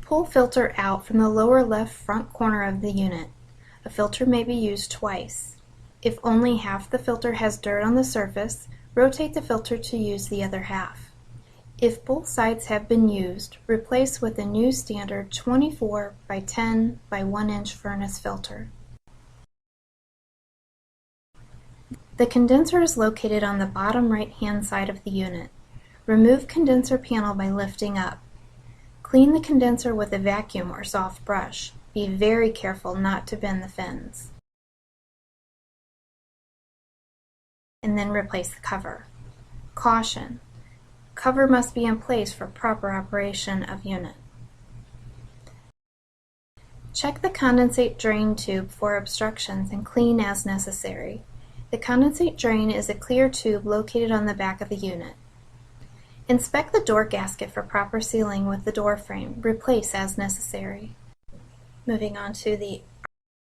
Pull filter out from the lower left front corner of the unit. A filter may be used twice. If only half the filter has dirt on the surface, rotate the filter to use the other half. If both sides have been used, replace with a new standard 24 by 10 by 1 inch furnace filter. The condenser is located on the bottom right-hand side of the unit. Remove condenser panel by lifting up. Clean the condenser with a vacuum or soft brush. Be very careful not to bend the fins. And then replace the cover. Caution: cover must be in place for proper operation of unit. Check the condensate drain tube for obstructions and clean as necessary. The condensate drain is a clear tube located on the back of the unit. Inspect the door gasket for proper sealing with the door frame. Replace as necessary. Moving on to the